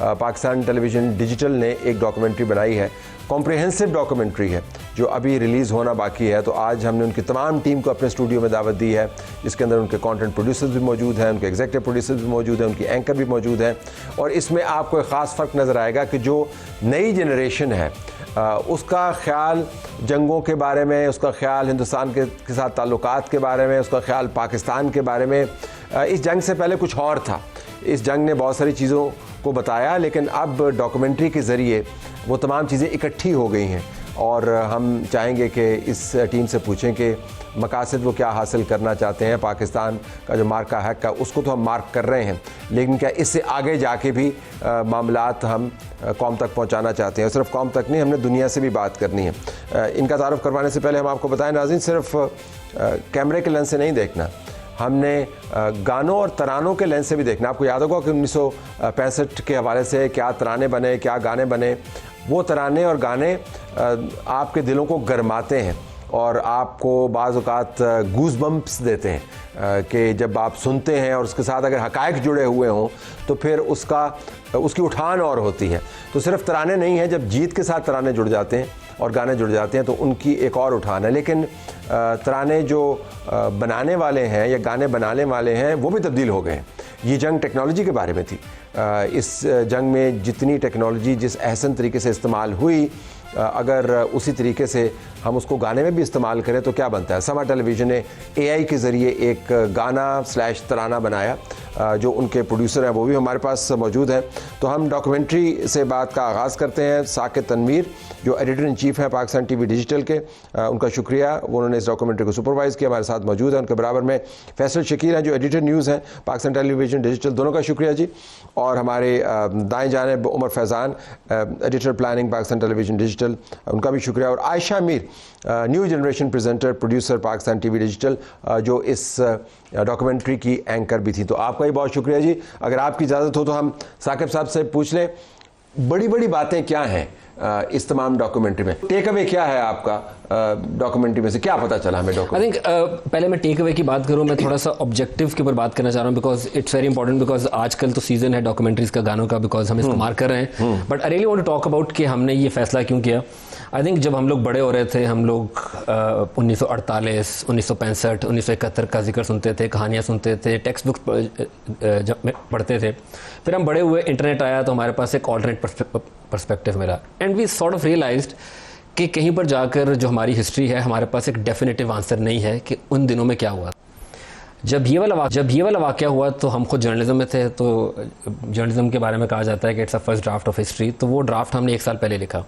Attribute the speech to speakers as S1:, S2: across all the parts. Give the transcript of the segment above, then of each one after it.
S1: Pakistan television digital ने एक documentary बनाई है, कॉम्प्रिहेंसिव डॉक्यूमेंट्री है, जो अभी रिलीज़ होना बाकी है। तो आज हमने उनकी तमाम टीम को अपने स्टूडियो में दावत दी है, जिसके अंदर उनके कंटेंट प्रोड्यूसर्स भी मौजूद हैं, उनके एग्जीक्यूटिव प्रोड्यूसर्स भी मौजूद हैं, उनकी एंकर भी मौजूद हैं। और इसमें आपको एक ख़ास फ़र्क नज़र आएगा कि जो नई जनरेशन है उसका ख्याल जंगों के बारे में, उसका ख्याल हिंदुस्तान के साथ ताल्लुकात के बारे में, उसका ख्याल पाकिस्तान के बारे में, इस जंग से पहले कुछ और था। इस जंग ने बहुत सारी चीज़ों को बताया, लेकिन अब डॉक्यूमेंट्री के ज़रिए वो तमाम चीज़ें इकट्ठी हो गई हैं। और हम चाहेंगे कि इस टीम से पूछें कि मकासद वो क्या हासिल करना चाहते हैं। पाकिस्तान का जो मार्का है का उसको तो हम मार्क कर रहे हैं, लेकिन क्या इससे आगे जाके भी मामलात हम कौम तक पहुंचाना चाहते हैं। सिर्फ कौम तक नहीं, हमने दुनिया से भी बात करनी है। इनका तारुफ करवाने से पहले हम आपको बताएं नाज़रीन, सिर्फ कैमरे के लेंस से नहीं देखना, हमने गानों और तरानों के लेंस से भी देखना। आपको याद होगा कि 1965 के हवाले से क्या तराने बने, क्या गाने बने। वो तराने और गाने आपके दिलों को गरमाते हैं और आपको बाज़ औक़ात गूज़ बम्प्स देते हैं कि जब आप सुनते हैं और उसके साथ अगर हक़ाइक़ जुड़े हुए हों तो फिर उसकी उठान और होती है। तो सिर्फ तराने नहीं हैं, जब जीत के साथ तराने जुड़ जाते हैं और गाने जुड़ जाते हैं तो उनकी एक और उठान है। लेकिन तराने जो बनाने वाले हैं या गाने बनाने वाले हैं वो भी तब्दील हो गए हैं। ये जंग टेक्नोलॉजी के बारे में थी। इस जंग में जितनी टेक्नोलॉजी जिस अहसन तरीके से इस्तेमाल हुई, अगर उसी तरीके से हम उसको गाने में भी इस्तेमाल करें तो क्या बनता है। समा टेलीविज़न ने AI के ज़रिए एक गाना / तराना बनाया, जो उनके प्रोड्यूसर हैं वो भी हमारे पास मौजूद हैं। तो हम डॉक्यूमेंट्री से बात का आगाज़ करते हैं। साकिब तनवीर जो एडिटर इन चीफ़ हैं पाकिस्तान TV डिजिटल के, उनका शुक्रिया, उन्होंने इस डॉक्यूमेंट्री को सुपरवाइज़ किया, हमारे साथ मौजूद है। उनके बराबर में फैसल शकील हैं जो एडिटर न्यूज़ हैं पाकिस्तान टेलीविज़न डिजिटल, दोनों का शुक्रिया जी। और हमारे दाएँ जानिब Umar Faizan, editor planning Pakistan television digital, उनका भी शुक्रिया। और Ayesha Mir, new generation presenter producer Pakistan TV digital, जो इस डॉक्यूमेंट्री की एंकर भी थी। तो आपका ही बहुत शुक्रिया जी। अगर आपकी इजाज़त हो तो हम साकिब साहब से पूछ लें, बड़ी बड़ी बातें क्या हैं इस तमाम डॉक्यूमेंट्री में? टेक अवे क्या है आपका डॉक्यूमेंट्री में से, क्या पता चला हमें डॉक्यूमेंट्री?
S2: आई थिंक पहले मैं टेक अवे की बात करूं, मैं थोड़ा सा ऑब्जेक्टिव के ऊपर बात करना चाह रहा हूं, because it's very important, because आजकल तो सीजन है डॉक्यूमेंट्रीज का, गानों का, बिकॉज हम इसको मार्क कर रहे हैं। But I really want to talk about कि हमने ये फैसला क्यों किया। आई थिंक जब हम लोग बड़े हो रहे थे, हम लोग 1948, 1965, 1971 का जिक्र सुनते थे, कहानियाँ सुनते थे, टेक्स्ट बुक्स पढ़ते थे। फिर हम बड़े हुए, इंटरनेट आया तो हमारे पास एक ऑल्टरनेट पर्सपेक्टिव मिला, and we sort of realised कि कहीं पर जाकर जो हमारी हिस्ट्री है, हमारे पास एक डेफिनेटिव आंसर नहीं है कि उन दिनों में क्या हुआ। जब ये वाला वाक़या हुआ तो हम खुद जर्नलिज्म में थे, तो जर्नलिज्म के बारे में कहा जाता है कि it's a first draft of history. तो वो ड्राफ्ट हमने 1 साल पहले लिखा,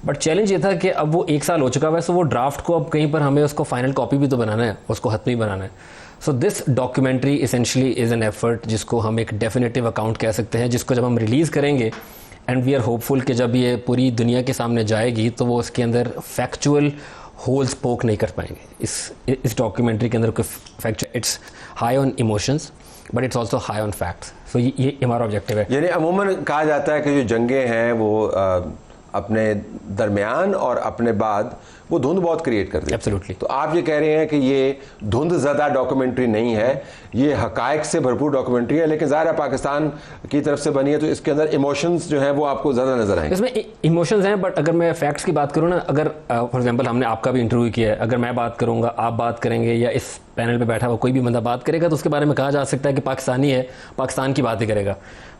S2: बट चैलेंज ये था कि अब वो 1 साल हो चुका है, तो वो ड्राफ्ट को अब कहीं पर हमें उसको फाइनल कॉपी भी तो बनाना है, उसको हतमी बनाना है। So this documentary essentially is an effort, जिसको हम एक डेफिनेटिव अकाउंट कह सकते हैं, जिसको जब हम रिलीज़ करेंगे, एंड वी आर होपफुल कि जब ये पूरी दुनिया के सामने जाएगी तो वो उसके अंदर फैक्चुअल होल्स पोक नहीं कर पाएंगे। इस डॉक्यूमेंट्री के अंदर कोई factual, it's high on emotions but it's also high on facts. So ये हमारा ऑब्जेक्टिव है।
S1: यानी अमूमन कहा जाता है कि जो जंगें हैं वो अपने दरमियान और अपने बाद वो धुंध बहुत क्रिएट कर दी।
S2: एब्सोल्युटली।
S1: तो आप ये कह रहे हैं कि ये धुंध ज़्यादा डॉक्यूमेंट्री नहीं है, ये हकायक से भरपूर डॉक्यूमेंट्री है, लेकिन ज़ाहिर है पाकिस्तान की तरफ से बनी है तो इसके अंदर इमोशंस जो हैं वो आपको ज़्यादा नजर आएंगे।
S2: इसमें इमोशंस हैं, बट अगर मैं फैक्ट्स की बात करूँ ना, अगर फॉर एग्जांपल हमने आपका भी इंटरव्यू किया है, अगर मैं बात करूँगा, आप बात करेंगे, या इस पैनल पे बैठा हुआ कोई भी बंदा बात करेगा, तो उसके बारे में कहा जा सकता है कि पाकिस्तानी है, पाकिस्तान की बात ही करेगा।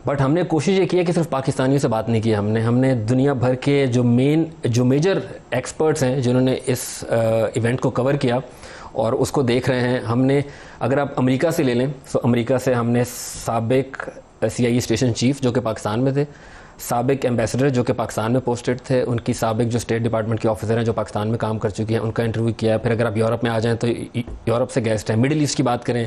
S2: बट हमने कोशिश ये की है कि सिर्फ पाकिस्तानियों से बात नहीं की, हमने दुनिया भर के जो मेजर एक्सपर्ट्स हैं जिन्होंने इस इवेंट को कवर किया और उसको देख रहे हैं। हमने, अगर आप अमेरिका से ले लें, तो अमेरिका से हमने साबिक CIA स्टेशन चीफ जो कि पाकिस्तान में थे, साबिक एम्बेसडर जो कि पाकिस्तान में पोस्टेड थे, उनकी साबिक जो स्टेट डिपार्टमेंट के ऑफिसर हैं जो पाकिस्तान में काम कर चुके हैं, उनका इंटरव्यू किया। फिर अगर आप यूरोप में आ जाएं तो यूरोप से गेस्ट हैं। मिडिल ईस्ट की बात करें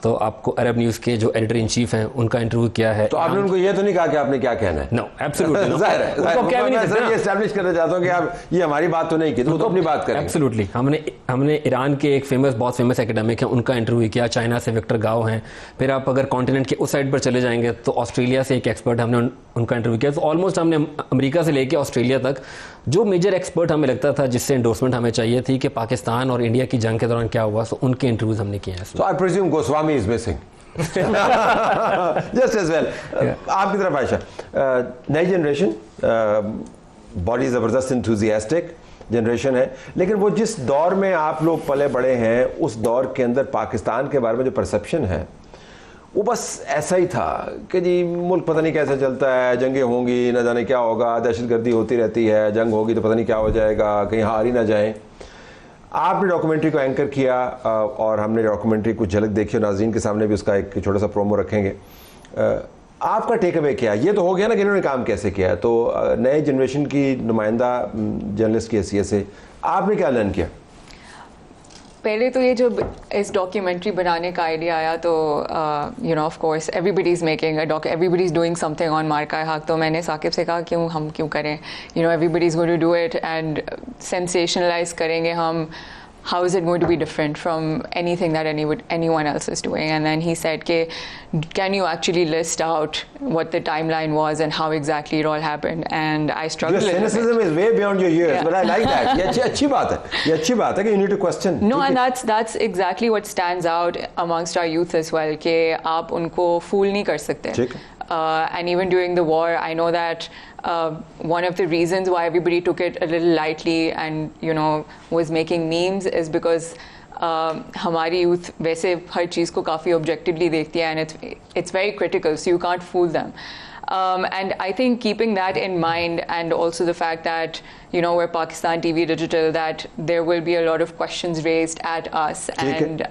S2: तो आपको अरब न्यूज़ के जो एडिटर इन चीफ हैं उनका इंटरव्यू किया है।
S1: तो आपने उनको ये तो नहीं कहा कि आपने क्या कहना है?
S2: नो, एब्सोल्युटली
S1: ज़ाहिर है, ये एस्टैब्लिश करना चाहता हूँ कि आप ये हमारी बात तो नहीं की, तो अपनी बात करें।
S2: एब्सोल्युटली। हमने ईरान के एक बहुत फेमस एकेडमिक हैं, उनका इंटरव्यू किया। चाइना से विक्टर गाओ हैं। फिर आप अगर कॉन्टिनेंट के उस साइड पर चले जाएंगे तो ऑस्ट्रेलिया से एक एक्सपर्ट, हमने उनका इंटरव्यू किया। तो ऑलमोस्ट हमने अमेरिका से लेके ऑस्ट्रेलिया तक जो मेजर एक्सपर्ट हमें लगता था जिससे एंडोर्समेंट हमें चाहिए थी कि पाकिस्तान और इंडिया की जंग के दौरान क्या हुआ, तो उनके इंटरव्यूज हमने किए हैं।
S1: So I presume Goswami is missing. Just as well. आपकी तरफ आयशा, नई जनरेशन, बड़ी ज़बरदस्त इंथुजियास्टिक जनरेशन है, लेकिन वो जिस दौर में आप लोग पले बड़े हैं उस दौर के अंदर पाकिस्तान के बारे में जो परसेप्शन है वो बस ऐसा ही था कि जी मुल्क पता नहीं कैसे चलता है, जंगें होंगी, न जाने क्या होगा, दहशतगर्दी होती रहती है, जंग होगी तो पता नहीं क्या हो जाएगा, कहीं हार ही ना जाएं। आपने डॉक्यूमेंट्री को एंकर किया और हमने डॉक्यूमेंट्री कुछ झलक देखी और नाज़रीन के सामने भी उसका एक छोटा सा प्रोमो रखेंगे। आपका टेक अवे क्या? ये तो हो गया ना कि इन्होंने काम कैसे किया है, तो नए जनरेशन की नुमाइंदा जर्नलिस्ट की हैसियत से आपने क्या लर्न किया?
S3: पहले तो ये जब इस डॉक्यूमेंट्री बनाने का आइडिया आया तो you know of course everybody is making everybody is doing something on Marka Haq, तो मैंने साकिब से कहा हम क्यों करें, you know everybody is going to do it and sensationalize करेंगे हम, how is it going to be different from anything that anyone else is doing? And then he said, can you actually list out what the timeline was and how exactly it all happened? And I struggled.
S1: Your cynicism is way beyond your years, but I like that. ये अच्छी बात है, ये अच्छी बात है कि you need to question.
S3: No, and that's exactly what stands out amongst our youth as well, कि आप उनको fool नहीं कर सकते. And even during the war, I know that one of the reasons why everybody took it a little lightly and you know was making memes is because हमारी youth वैसे हर चीज़ को काफ़ी objectively देखती है and it's very critical, so you can't fool them. And I think keeping that in mind, and also the fact that you know we're Pakistan TV Digital, that there will be a lot of questions raised at us and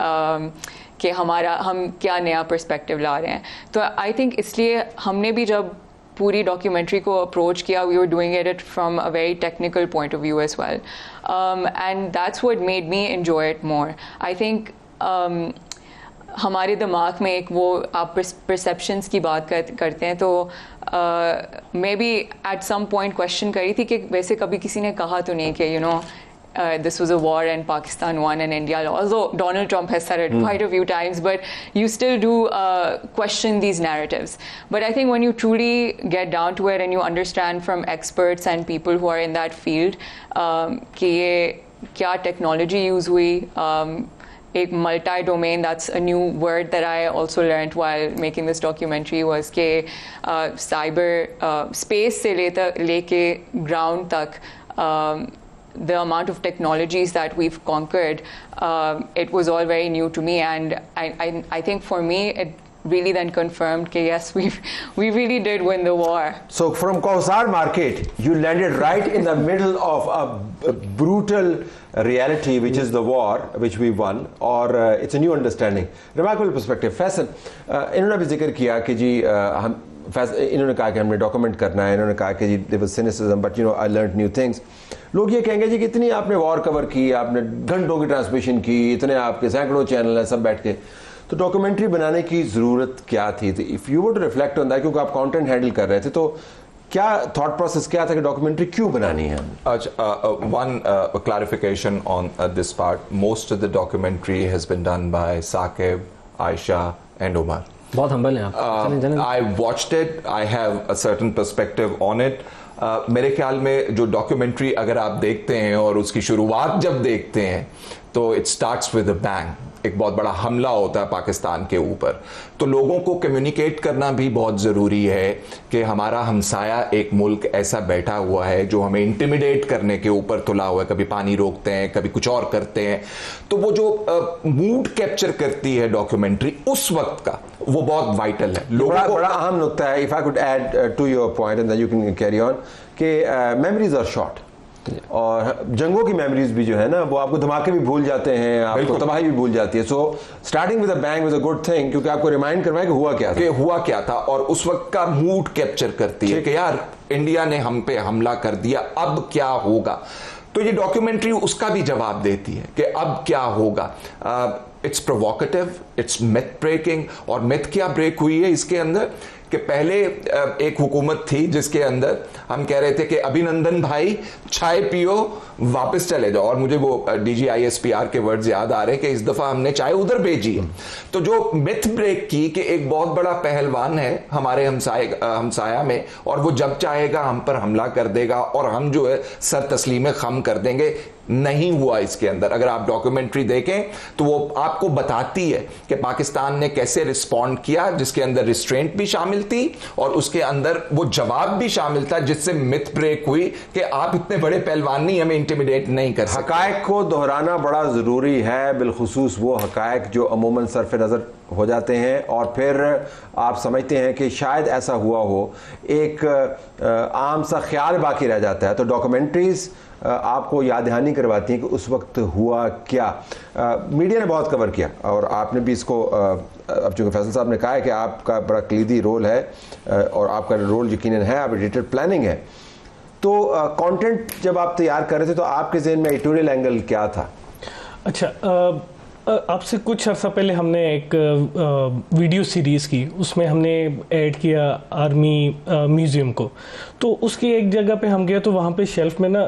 S3: कि हम क्या नया perspective ला रहे हैं, तो I think इसलिए हमने भी जब पूरी डॉक्यूमेंट्री को अप्रोच किया, we were doing it from a very technical point of view as well, and that's what made me enjoy it more. I think हमारे दिमाग में एक वो आप परसेप्शंस की बात करते हैं, तो मैं भी एट सम पॉइंट क्वेश्चन करी थी कि वैसे कभी किसी ने कहा तो नहीं कि you know this was a war and Pakistan won and India lost. Although Donald Trump has said it quite a few times, but you still do question these narratives. But I think when you truly get down to it and you understand from experts and people who are in that field कि ये क्या technology use हुई, एक multi-domain, that's a new word that I also learned while making this documentary, was कि cyber space से लेके ground तक the amount of technologies that we've conquered, it was all very new to me, and I think for me it really then confirmed that yes, we really did win the war.
S1: So from Kausar Market you landed right in the middle of a brutal reality which is the war which we won, or it's a new understanding, remarkable perspective. Faisal, इन्होंने भी जिक्र किया कि जी हम इन्होंने कहा कि हमने डॉक्यूमेंट करना है, इन्होंने कहा कि जी there was cynicism but you know I learned new things. लोग ये कहेंगे जी कि इतनी आपने वॉर कवर की, आपने घंटों की ट्रांसमिशन की, इतने आपके सैकड़ों चैनल हैं सब बैठ के, तो डॉक्यूमेंट्री बनाने की ज़रूरत क्या थी? If you would reflect on that, क्योंकि आप कंटेंट हैंडल कर रहे थे, तो क्या थॉट प्रोसेस क्या था कि डॉक्यूमेंट्री क्यों बनानी है?
S4: One clarification on this part. Most of the documentary has been done by Saqib, Aisha and Omar.
S2: बहुत हम्बल हैं आप.
S4: I watched it. I have a certain perspective on it. मेरे ख्याल में जो डॉक्यूमेंट्री अगर आप देखते हैं और उसकी शुरुआत जब देखते हैं तो it starts with a bang. एक बहुत बड़ा हमला होता है पाकिस्तान के ऊपर, तो लोगों को कम्युनिकेट करना भी बहुत ज़रूरी है कि हमारा हमसाया एक मुल्क ऐसा बैठा हुआ है जो हमें इंटिमिडेट करने के ऊपर तुला हुआ है. कभी पानी रोकते हैं, कभी कुछ और करते हैं. तो वो जो मूड कैप्चर करती है डॉक्यूमेंट्री उस वक्त का, वो बहुत वाइटल है. लोगों को
S1: बड़ा अहम नुकता है. If I could add to your point and then you can carry on, कि मेमोरीज आर शॉर्ट, और जंगों की मेमोरीज भी जो है ना वो आपको धमाके भी भूल जाते हैं, आपको तबाही भी भूल जाती है. So starting with a bang was a good thing, क्योंकि आपको रिमाइंड करवाए कि हुआ क्या था और उस वक्त का मूड कैप्चर करती है कि यार इंडिया ने हम पे हमला कर दिया, अब क्या होगा. तो ये डॉक्यूमेंट्री उसका भी जवाब देती है कि अब क्या होगा. It's provocative, it's myth breaking. और मिथ क्या ब्रेक हुई है इसके अंदर
S4: कि पहले एक हुकूमत थी जिसके अंदर हम कह रहे थे कि अभिनंदन भाई चाय पियो वापस चले जाओ, और मुझे वो DGISPR के वर्ड्स याद आ रहे हैं कि इस दफा हमने चाय उधर भेजी है। तो जो मिथ ब्रेक की कि एक बहुत बड़ा पहलवान है हमारे हमसाया में, और वो जब चाहेगा हम पर हमला कर देगा और हम जो है सर तस्लीम खम कर देंगे, नहीं हुआ इसके अंदर। अगर आप डॉक्यूमेंट्री देखें तो वो आपको बताती है कि पाकिस्तान ने कैसे रिस्पॉन्ड किया, जिसके अंदर रिस्ट्रेंट भी शामिल थी और उसके अंदर वो जवाब भी शामिल था, जिससे मिथ ब्रेक हुई कि आप इतने बड़े पहलवान नहीं, हमें इंटिमिडेट नहीं कर सकते।
S1: हकायक को दोहराना बड़ा ज़रूरी है, बिलखुसूस वो हकायक जो अमूमन सरफ नज़र हो जाते हैं और फिर आप समझते हैं कि शायद ऐसा हुआ हो, एक आम सा ख्याल बाकी रह जाता है। तो डॉक्यूमेंट्रीज़ आपको याद दहानी करवाती हैं कि उस वक्त हुआ क्या। मीडिया ने बहुत कवर किया और आपने भी इसको, अब चूँकि फैसल साहब ने कहा है कि आपका बड़ा कलीदी रोल है और आपका रोल यकीनन है, आप एडिटर प्लानिंग है, तो कंटेंट जब आप तैयार कर रहे थे तो आपके ज़हन में एडिटोरियल एंगल क्या था?
S5: अच्छा, आपसे कुछ अर्सा पहले हमने एक वीडियो सीरीज़ की, उसमें हमने ऐड किया आर्मी म्यूज़ियम को। तो उसकी एक जगह पे हम गए तो वहाँ पे शेल्फ में ना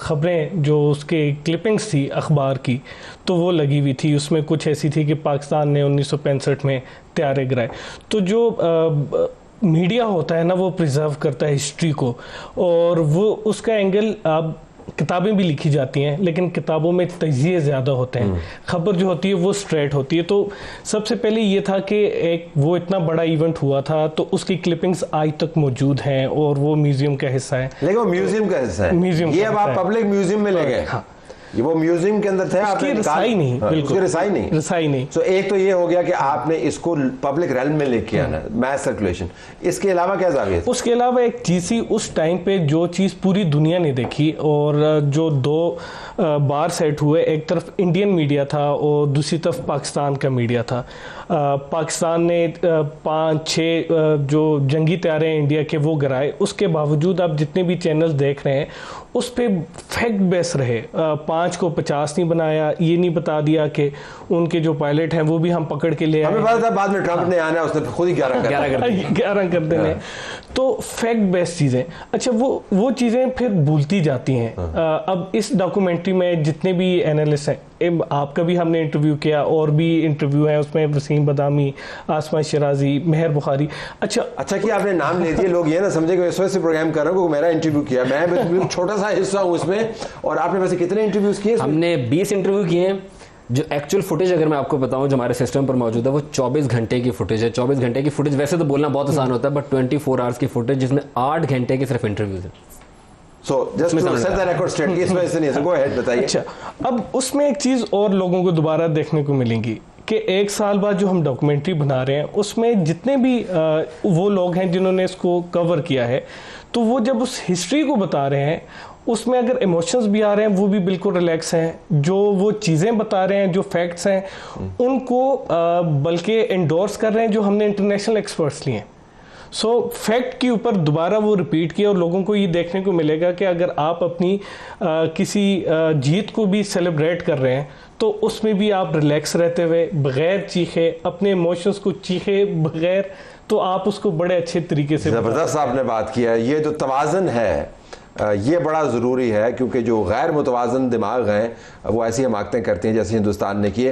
S5: ख़बरें जो उसके क्लिपिंग्स थी अखबार की, तो वो लगी हुई थी। उसमें कुछ ऐसी थी कि पाकिस्तान ने 1965 में तैयारे गिराए। तो जो मीडिया होता है ना, वो प्रिजर्व करता है हिस्ट्री को, और वो उसका एंगल, आप किताबें भी लिखी जाती हैं लेकिन किताबों में तजिए ज़्यादा होते हैं, खबर जो होती है वो स्ट्रेट होती है। तो सबसे पहले ये था कि एक वो इतना बड़ा इवेंट हुआ था तो उसकी क्लिपिंग्स आज तक मौजूद हैं और वो म्यूजियम का हिस्सा है।
S1: लेकिन वो म्यूजियम का हिस्सा है,
S5: म्यूजियम
S1: ये अब आप पब्लिक म्यूजियम में ले गए।
S5: हाँ,
S1: ये वो म्यूजियम के अंदर थे, आपने
S5: रसाई नहीं, बिल्कुल
S1: उसकी रसाई नहीं,
S5: रसाई नहीं।
S1: तो एक तो ये हो गया कि आपने इसको पब्लिक रेल्म में लेके आना, मैस सर्कुलेशन। इसके अलावा क्या जाविया?
S5: उसके अलावा एक चीज़ थी उस टाइम पे जो चीज़ पूरी दुनिया ने देखी, और जो दो बार सेट हुए, एक तरफ इंडियन मीडिया था और दूसरी तरफ पाकिस्तान का मीडिया था। पाकिस्तान ने 5-6 जो जंगी तैयारे हैं इंडिया के वो गिराए, उसके बावजूद आप जितने भी चैनल्स देख रहे हैं उस पर फैक्ट बेस रहे। 5 को 50 नहीं बनाया, ये नहीं बता दिया कि उनके जो पायलट हैं वो भी हम पकड़ के ले आए।
S1: हमें पता था बाद में ट्रंप ने आना, उसने खुद ही
S5: 11 कर देने। तो फैक्ट बेस्ड चीज़ें, अच्छा वो चीज़ें फिर भूलती जाती हैं। अब इस डॉक्यूमेंट्री में जितने भी एनालिस्ट हैं, आपका भी हमने इंटरव्यू किया और भी इंटरव्यू है उसमें, वसीम बदामी, आसमा शिराजी, मेहर बुखारी। अच्छा
S1: कि आपने नाम ले दिए, लोग ये ना समझे कि इस वजह से प्रोग्राम कर रहा हूँ, मेरा इंटरव्यू किया, मैं छोटा सा हिस्सा हूँ उसमें। और आपने वैसे कितने इंटरव्यूज किए?
S2: हमने 20 इंटरव्यू किए हैं। जो एक्चुअल फुटेज अगर मैं आपको बताऊं जो हमारे सिस्टम पर मौजूद है वो 24 घंटे की फुटेज है। 24 घंटे की फुटेज वैसे तो बोलना बहुत आसान होता है, बट 24 आवर्स की फुटेज जिसमें 8 घंटे के सिर्फ इंटरव्यूज है।
S1: So just to set the record straight, इस वजह से नहीं है, go ahead बताइए।
S5: अच्छा, अब उसमें एक चीज़ और लोगों को दोबारा देखने को मिलेंगी कि 1 साल बाद जो हम डॉक्यूमेंट्री बना रहे हैं उसमें जितने भी वो लोग हैं जिन्होंने इसको कवर किया है, तो वो जब उस हिस्ट्री को बता रहे हैं उसमें अगर इमोशंस भी आ रहे हैं वो भी बिल्कुल रिलैक्स हैं। जो वो चीज़ें बता रहे हैं, जो फैक्ट्स हैं, उनको बल्कि एंडोर्स कर रहे हैं जो हमने इंटरनेशनल एक्सपर्ट्स लिए हैं। सो फैक्ट के ऊपर दोबारा वो रिपीट किया, और लोगों को ये देखने को मिलेगा कि अगर आप अपनी किसी जीत को भी सेलिब्रेट कर रहे हैं तो उसमें भी आप रिलैक्स रहते हुए, बगैर चीखे, अपने इमोशंस को चीखे बगैर, तो आप उसको बड़े अच्छे तरीके से।
S1: ज़बरदस्त आपने बात किया। ये जो तवाज़न है ये बड़ा ज़रूरी है, क्योंकि जो गैर मुतवाज़न दिमाग हैं वो ऐसी हमाकतें करती हैं जैसे हिंदुस्तान ने किए।